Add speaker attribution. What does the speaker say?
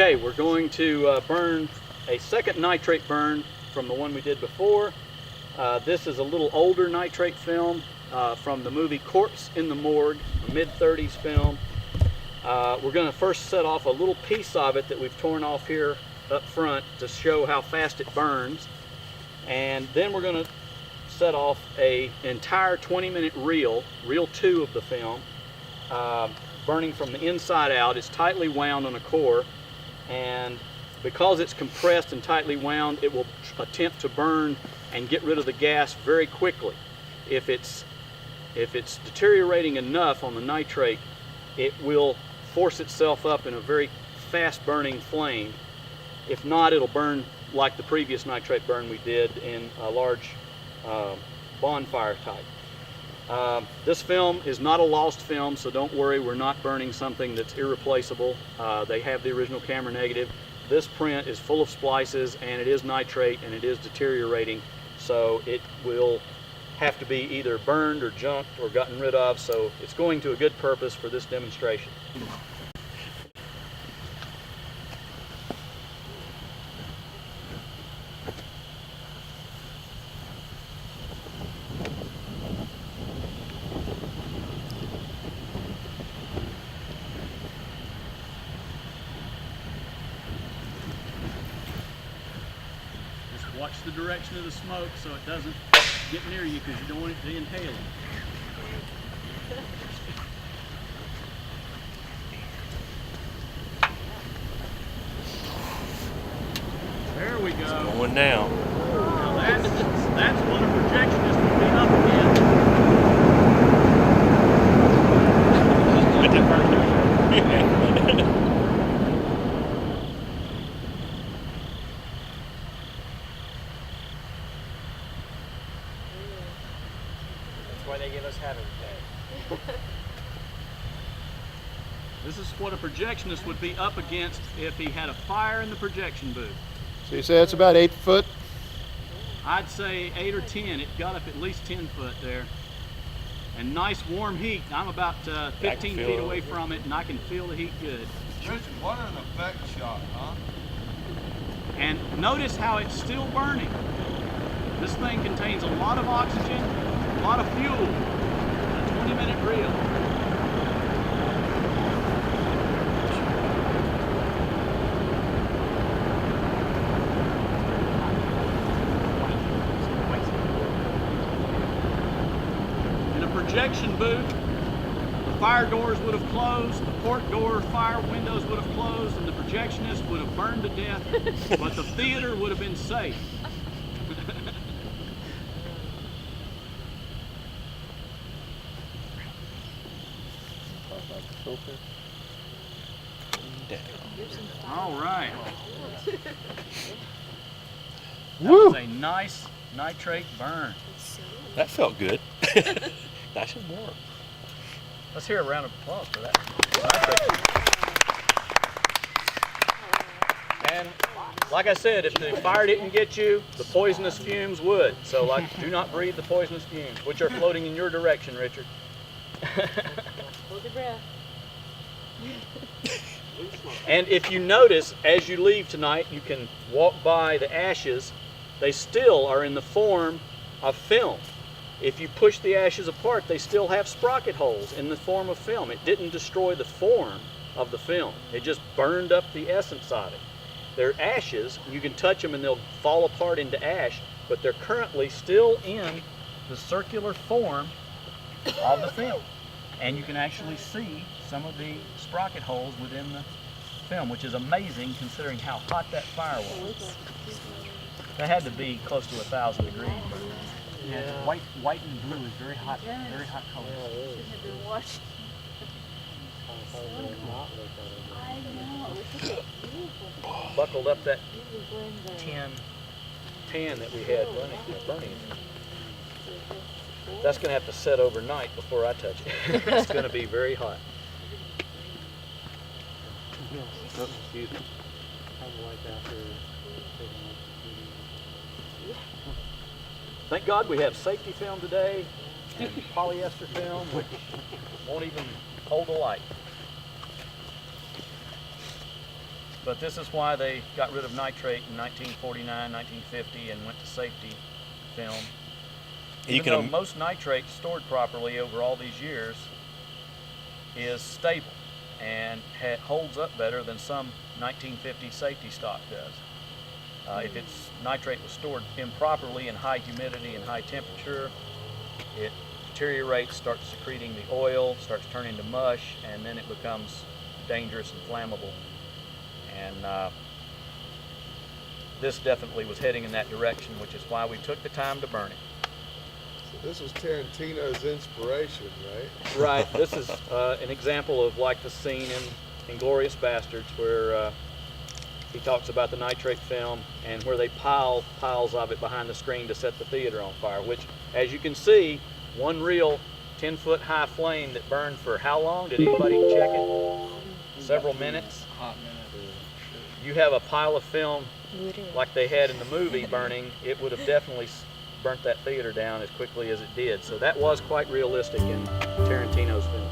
Speaker 1: Okay, we're going to burn a second nitrate burn from the one we did before. This is a little older nitrate film from the movie Corpse in the Morgue, a mid-30s film. We're going to first set off a little piece of it that we've torn off here up front to show how fast it burns. And then we're going to set off an entire 20-minute reel 2 of the film, burning from the inside out. It's tightly wound on a core, and because it's compressed and tightly wound, it will attempt to burn and get rid of the gas very quickly. If it's deteriorating enough on the nitrate, it will force itself up in a very fast burning flame. If not, it'll burn like the previous nitrate burn we did in a large bonfire type. This film is not a lost film, so don't worry, we're not burning something that's irreplaceable. They have the original camera negative. This print is full of splices, and it is nitrate, and it is deteriorating, so it will have to be either burned or junked or gotten rid of, so it's going to a good purpose for this demonstration. Watch the direction of the smoke so it doesn't get near you, because you don't want it to inhale it. There we go.
Speaker 2: It's going down.
Speaker 1: Now that's what a projectionist would be up against.
Speaker 3: Why they give us having pay.
Speaker 1: This is what a projectionist would be up against if he had a fire in the projection booth.
Speaker 4: So you say it's about 8 foot?
Speaker 1: I'd say 8 or 10. It got up at least 10 foot there. And nice warm heat. I'm about 15 feet away from it, and I can feel the heat good.
Speaker 5: Richard, what an effect shot, huh?
Speaker 1: And notice how it's still burning. This thing contains a lot of oxygen, a lot of fuel, a 20-minute reel. In a projection booth, the fire doors would have closed, the port door fire windows would have closed, and the projectionist would have burned to death, but the theater would have been safe. All right. That was a nice nitrate burn.
Speaker 2: That felt good. Nice and warm.
Speaker 1: Let's hear a round of applause for that. And like I said, if the fire didn't get you, the poisonous fumes would. So do not breathe the poisonous fumes, which are floating in your direction, Richard.
Speaker 6: Hold your breath.
Speaker 1: And if you notice, as you leave tonight, you can walk by the ashes. They still are in the form of film. If you push the ashes apart, they still have sprocket holes in the form of film. It didn't destroy the form of the film. It just burned up the essence of it. They're ashes. You can touch them and they'll fall apart into ash, but they're currently still in the circular form of the film. And you can actually see some of the sprocket holes within the film, which is amazing considering how hot that fire was. That had to be close to 1,000 degrees. Yeah. White and blue is very hot color. Buckled up that tin pan that we had burning. That's going to have to set overnight before I touch it. It's going to be very hot. Oh, excuse me. Thank God we have safety film today and polyester film, which won't even hold a light. But this is why they got rid of nitrate in 1949, 1950 and went to safety film. Even though most nitrate stored properly over all these years is stable and holds up better than some 1950 safety stock does. If nitrate was stored improperly in high humidity and high temperature, it deteriorates, starts secreting the oil, starts turning to mush, and then it becomes dangerous and flammable. And this definitely was heading in that direction, which is why we took the time to burn it.
Speaker 5: So this was Tarantino's inspiration, right?
Speaker 1: Right. This is an example of like the scene in Inglourious Bastards where he talks about the nitrate film and where they pile piles of it behind the screen to set the theater on fire, which, as you can see, one real 10-foot high flame that burned for how long? Did anybody check it? Several minutes.
Speaker 3: Hot minute.
Speaker 1: You have a pile of film like they had in the movie burning, it would have definitely burnt that theater down as quickly as it did. So that was quite realistic in Tarantino's film.